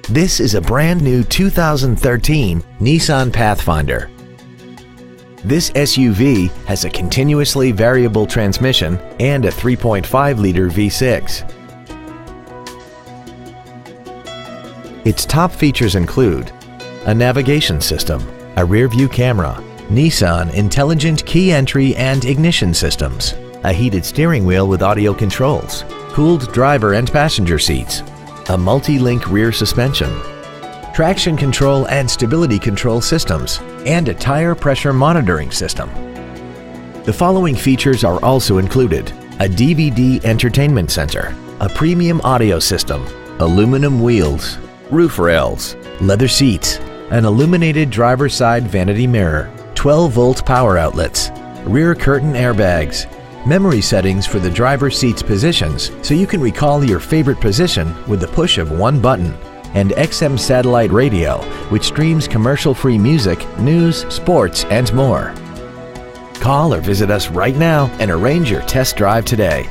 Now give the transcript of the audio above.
This is a brand new 2013 Nissan Pathfinder. This SUV has a continuously variable transmission and a 3.5-liter V6. Its top features include a navigation system, a rear-view camera, Nissan Intelligent Key Entry and Ignition Systems, a heated steering wheel with audio controls, cooled driver and passenger seats, a multi-link rear suspension, traction control and stability control systems, and a tire pressure monitoring system. The following features are also included: a DVD entertainment center, a premium audio system, aluminum wheels, roof rails, leather seats, an illuminated driver's side vanity mirror, 12-volt power outlets, rear curtain airbags, memory settings for the driver's seat's positions so you can recall your favorite position with the push of one button, and XM satellite radio, which streams commercial-free music, news, sports, and more. Call or visit us right now and arrange your test drive today.